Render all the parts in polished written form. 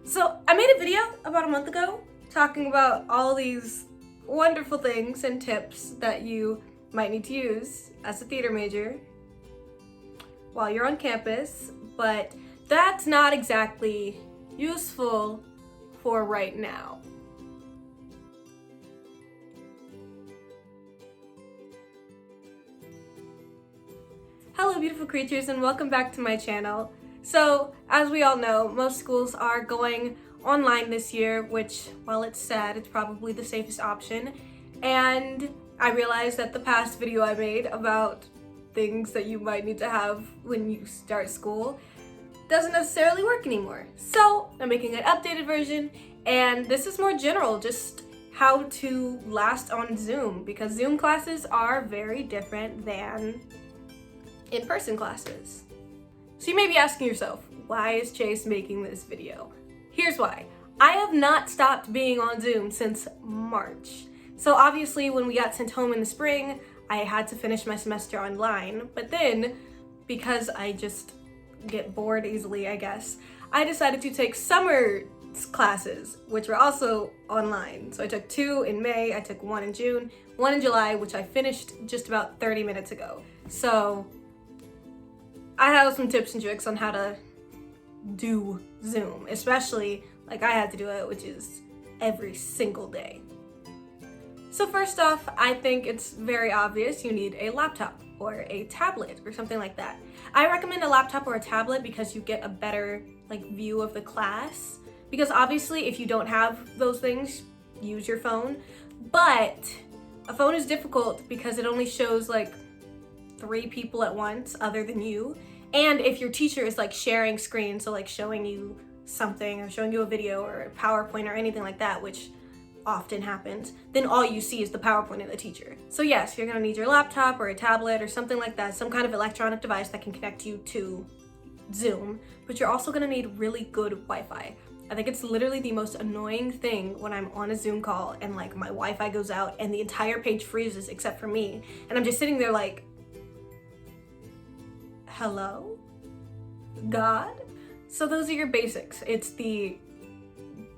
So I made a video about a month ago talking about all these wonderful things and tips that you might need to use as a theater major while you're on campus, but that's not exactly useful for right now. Hello beautiful creatures and welcome back to my channel. So as we all know, most schools are going online this year, which while it's sad, it's probably the safest option. And I realized that the past video I made about things that you might need to have when you start school doesn't necessarily work anymore. So I'm making an updated version, and this is more general, just how to last on Zoom, because Zoom classes are very different than in-person classes. So you may be asking yourself, why is Chase making this video? Here's why. I have not stopped being on Zoom since March. So obviously when we got sent home in the spring, I had to finish my semester online, but then because I just get bored easily, I guess, I decided to take summer classes, which were also online. So I took 2 in May, I took 1 in June, 1 in July, which I finished just about 30 minutes ago. So I have some tips and tricks on how to do Zoom, especially like I had to do it, which is every single day. So first off, I think it's very obvious you need a laptop or a tablet or something like that. I recommend a laptop or a tablet because you get a better view of the class. Because obviously if you don't have those things, use your phone. But a phone is difficult because it only shows 3 people at once other than you. And if your teacher is sharing screen, so showing you something or showing you a video or a PowerPoint or anything like that, which often happens, then all you see is the PowerPoint of the teacher. So yes, you're gonna need your laptop or a tablet or something like that, some kind of electronic device that can connect you to Zoom, but you're also gonna need really good Wi-Fi. I think it's literally the most annoying thing when I'm on a Zoom call and my Wi-Fi goes out and the entire page freezes except for me, and I'm just sitting there hello? God? So those are your basics. It's the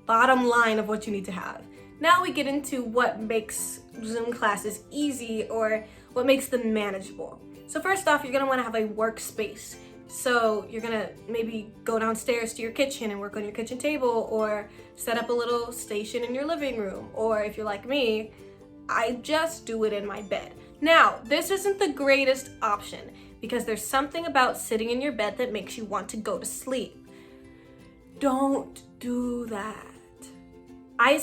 bottom line of what you need to have. Now we get into what makes Zoom classes easy or what makes them manageable. So first off, you're gonna wanna have a workspace. So you're gonna maybe go downstairs to your kitchen and work on your kitchen table, or set up a little station in your living room. Or if you're like me, I just do it in my bed. Now, this isn't the greatest option because there's something about sitting in your bed that makes you want to go to sleep. Don't do that. I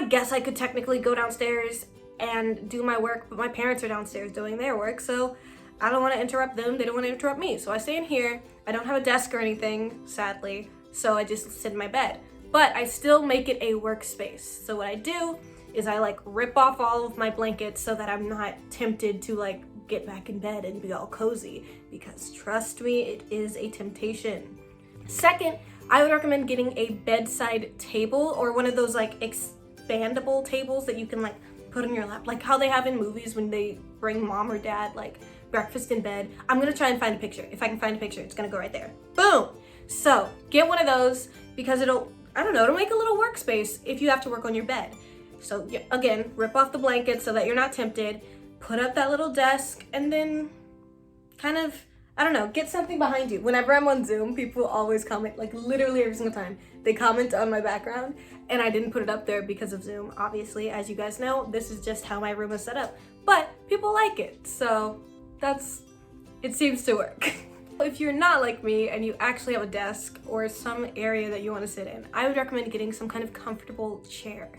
guess I could technically go downstairs and do my work, but my parents are downstairs doing their work, so I don't want to interrupt them, they don't want to interrupt me. So I stay in here. I don't have a desk or anything, sadly, so I just sit in my bed. But I still make it a workspace. So what I do is I rip off all of my blankets so that I'm not tempted to get back in bed and be all cozy, because trust me, it is a temptation. Second, I would recommend getting a bedside table or one of those expandable tables that you can put on your lap, like how they have in movies when they bring mom or dad breakfast in bed. I'm gonna try and find a picture. If I can find a picture, it's gonna go right there. Boom! So get one of those because it'll make a little workspace if you have to work on your bed. So again, rip off the blanket so that you're not tempted, put up that little desk, and then kind of, get something behind you. Whenever I'm on Zoom, people always comment, literally every single time, they comment on my background, and I didn't put it up there because of Zoom. Obviously, as you guys know, this is just how my room is set up, but people like it, so it seems to work. If you're not like me and you actually have a desk or some area that you want to sit in, I would recommend getting some kind of comfortable chair,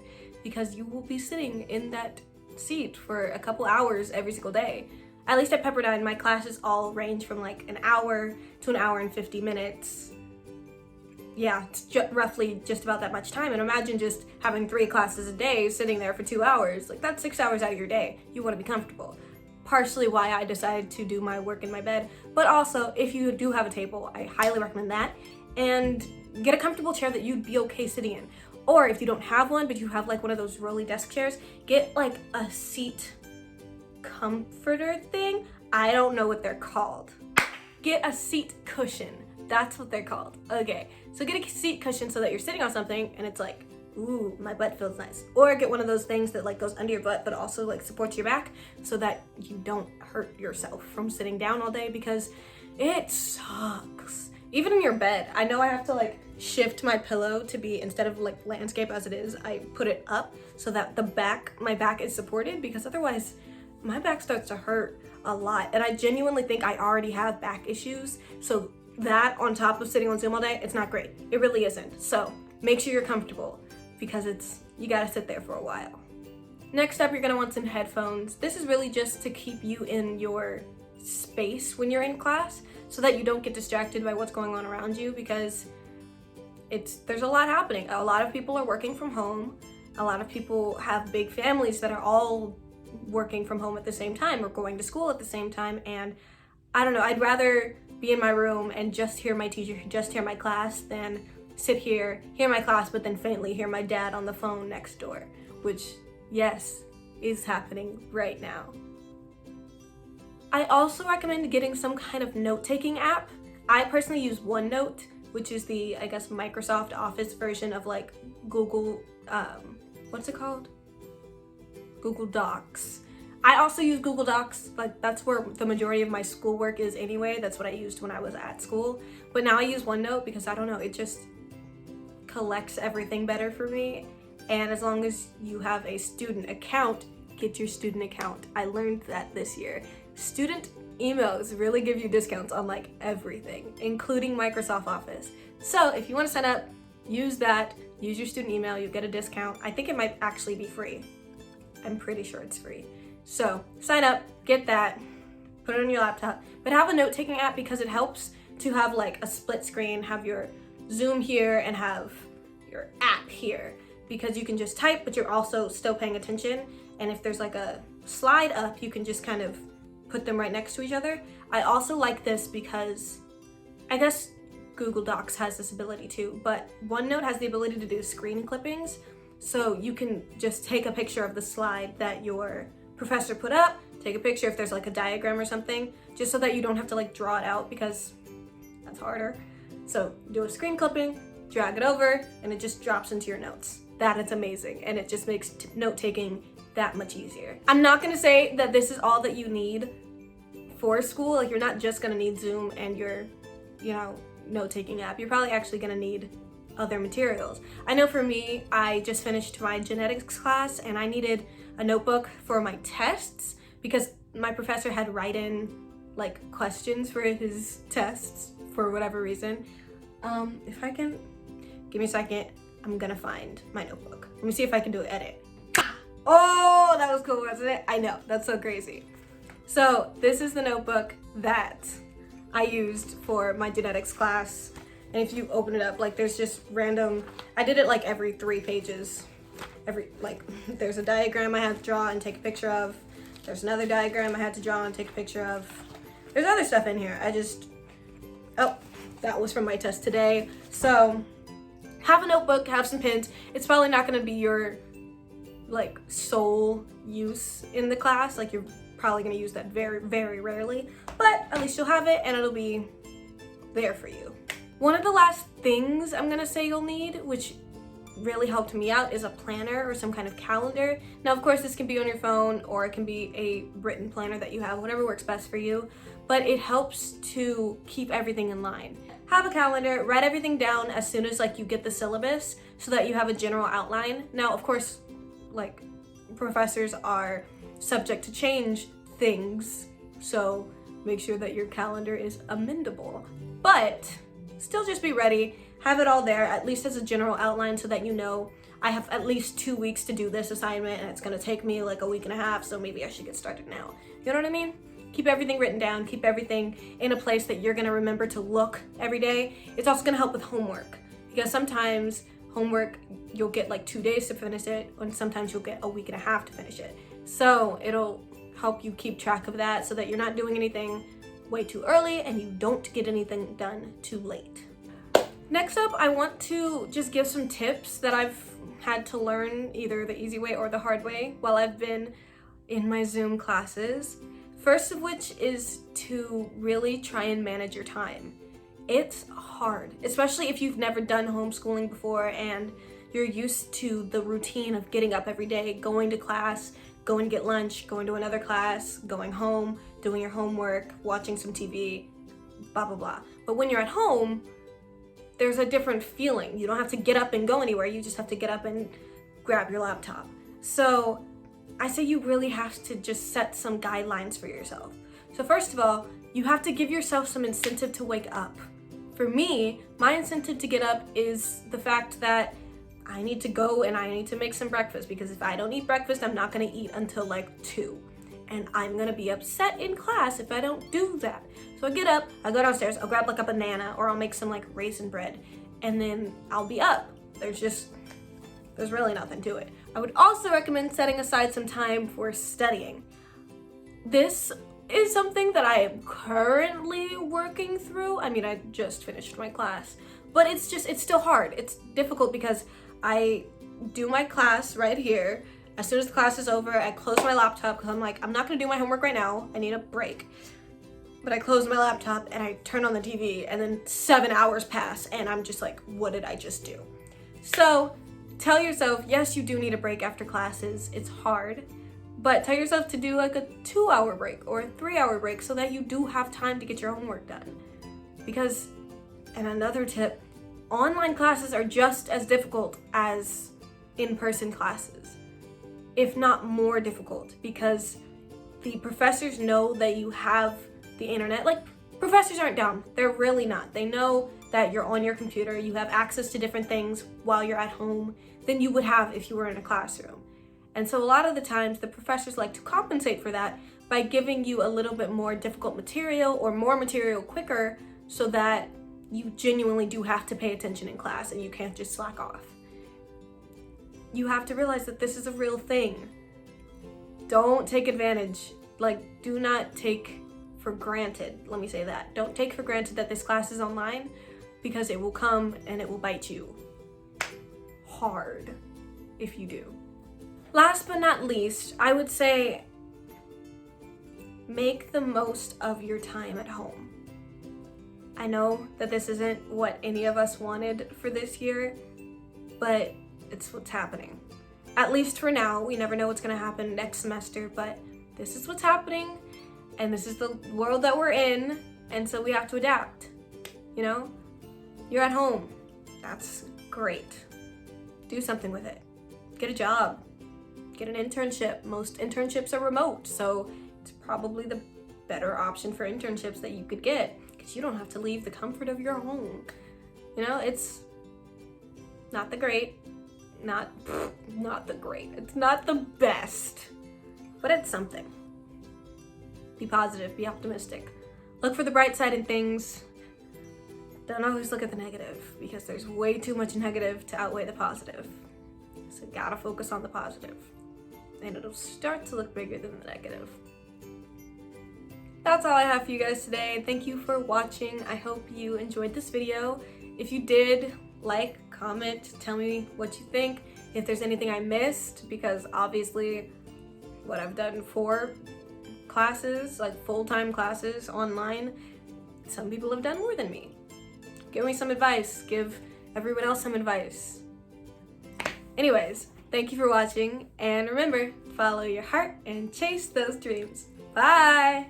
because you will be sitting in that seat for a couple hours every single day. At least at Pepperdine, my classes all range from an hour to an hour and 50 minutes. Yeah, it's roughly just about that much time. And imagine just having 3 classes a day, sitting there for 2 hours. That's 6 hours out of your day. You want to be comfortable. Partially why I decided to do my work in my bed, but also if you do have a table, I highly recommend that. And get a comfortable chair that you'd be okay sitting in. Or if you don't have one, but you have one of those rolly desk chairs, get a seat comforter thing. I don't know what they're called. Get a seat cushion. That's what they're called. Okay, so get a seat cushion so that you're sitting on something and it's like, ooh, my butt feels nice. Or get one of those things that like goes under your butt but also like supports your back so that you don't hurt yourself from sitting down all day, because it sucks. Even in your bed, I know I have to like shift my pillow to be, instead of like landscape as it is, I put it up so that my back is supported, because otherwise my back starts to hurt a lot. And I genuinely think I already have back issues, so that on top of sitting on Zoom all day, it's not great. It really isn't. So make sure you're comfortable, because you gotta sit there for a while. Next up, you're gonna want some headphones. This is really just to keep you in your space when you're in class so that you don't get distracted by what's going on around you, because there's a lot happening. A lot of people are working from home. A lot of people have big families that are all working from home at the same time or going to school at the same time, and I don't know, I'd rather be in my room and just hear my teacher, just hear my class, than sit here, hear my class, but then faintly hear my dad on the phone next door, which, yes, is happening right now. I also recommend getting some kind of note-taking app. I personally use OneNote, which is the, I guess, Microsoft Office version of like Google, what's it called? Google Docs. I also use Google Docs, but that's where the majority of my schoolwork is anyway. That's what I used when I was at school. But now I use OneNote because, I don't know, it just collects everything better for me. And as long as you have a student account, get your student account. I learned that this year. Student emails really give you discounts on like everything, including Microsoft Office. So if you want to sign up, use that, use your student email, you'll get a discount. I think it might actually be free. I'm pretty sure it's free. So sign up, get that, put it on your laptop, but have a note-taking app because it helps to have like a split screen, have your Zoom here and have your app here, because you can just type, but you're also still paying attention. And if there's like a slide up, you can just kind of put them right next to each other. I also like this because, I guess Google Docs has this ability too, but OneNote has the ability to do screen clippings. So you can just take a picture of the slide that your professor put up, take a picture if there's like a diagram or something, just so that you don't have to like draw it out, because that's harder. So do a screen clipping, drag it over, and it just drops into your notes. That is amazing, and it just makes note-taking that much easier. I'm not gonna say that this is all that you need for school. Like, you're not just gonna need Zoom and your, note-taking app. You're probably actually gonna need other materials. I know for me, I just finished my genetics class and I needed a notebook for my tests because my professor had write in like questions for his tests for whatever reason. If I can, give me a second, I'm gonna find my notebook. Let me see if I can do an edit. Oh, that was cool, wasn't it? I know, that's so crazy. So this is the notebook that I used for my genetics class. And if you open it up, like there's just random, I did it like every 3 pages. There's a diagram I had to draw and take a picture of. There's another diagram I had to draw and take a picture of. There's other stuff in here. Oh, that was from my test today. So have a notebook, have some pens. It's probably not gonna be your like sole use in the class. Like, you're probably gonna use that very, very rarely, but at least you'll have it and it'll be there for you. One of the last things I'm gonna say you'll need, which really helped me out, is a planner or some kind of calendar. Now, of course, this can be on your phone or it can be a written planner that you have, whatever works best for you, but it helps to keep everything in line. Have a calendar, write everything down as soon as like you get the syllabus so that you have a general outline. Now, of course, like professors are subject to change things, so make sure that your calendar is amendable, but still just be ready, have it all there, at least as a general outline, so that you know I have at least 2 weeks to do this assignment and it's gonna take me like a week and a half, so maybe I should get started now. You know what I mean? Keep everything written down, keep everything in a place that you're gonna remember to look every day. It's also gonna help with homework, because sometimes homework, you'll get like 2 days to finish it, and sometimes you'll get a week and a half to finish it. So it'll help you keep track of that so that you're not doing anything way too early and you don't get anything done too late. Next up, I want to just give some tips that I've had to learn either the easy way or the hard way while I've been in my Zoom classes. First of which is to really try and manage your time. it's hard, especially if you've never done homeschooling before and you're used to the routine of getting up every day, going to class, going to get lunch, going to another class, going home, doing your homework, watching some TV, blah, blah, blah. But when you're at home, there's a different feeling. You don't have to get up and go anywhere. You just have to get up and grab your laptop. So I say you really have to just set some guidelines for yourself. So first of all, you have to give yourself some incentive to wake up. For me, my incentive to get up is the fact that I need to go and I need to make some breakfast, because if I don't eat breakfast, I'm not gonna eat until like 2. And I'm gonna be upset in class if I don't do that. So I get up, I go downstairs, I'll grab like a banana, or I'll make some like raisin bread, and then I'll be up. There's really nothing to it. I would also recommend setting aside some time for studying. This is something that I am currently working through. I mean, I just finished my class, but it's still hard. It's difficult because I do my class right here. As soon as the class is over, I close my laptop because I'm like, I'm not gonna do my homework right now. I need a break. But I close my laptop and I turn on the TV, and then 7 hours pass and I'm just like, what did I just do? So tell yourself, yes, you do need a break after classes. It's hard, but tell yourself to do like a 2-hour break or a 3-hour break so that you do have time to get your homework done. Because, and another tip, online classes are just as difficult as in-person classes, if not more difficult, because the professors know that you have the internet. Like, professors aren't dumb. They're really not. They know that you're on your computer, you have access to different things while you're at home than you would have if you were in a classroom. And so a lot of the times the professors like to compensate for that by giving you a little bit more difficult material or more material quicker, so that you genuinely do have to pay attention in class and you can't just slack off. You have to realize that this is a real thing. Don't take advantage. Like, do not take for granted, let me say that. Don't take for granted that this class is online, because it will come and it will bite you hard if you do. Last but not least, I would say make the most of your time at home. I know that this isn't what any of us wanted for this year, but it's what's happening. At least for now. We never know what's gonna happen next semester, but this is what's happening, and this is the world that we're in, and so we have to adapt, you know? You're at home. That's great. Do something with it. Get a job. Get an internship. Most internships are remote, so it's probably the better option for internships that you could get, because you don't have to leave the comfort of your home. You know, it's not the great, not the great. It's not the best, but it's something. Be positive, be optimistic. Look for the bright side in things. Don't always look at the negative, because there's way too much negative to outweigh the positive. So gotta focus on the positive, and it'll start to look bigger than the negative. That's all I have for you guys today. Thank you for watching. I hope you enjoyed this video. If you did, like, comment, tell me what you think. If there's anything I missed, because obviously what I've done 4 classes, like full-time classes online, some people have done more than me. Give me some advice. Give everyone else some advice. Anyways, thank you for watching, and remember, follow your heart and chase those dreams. Bye!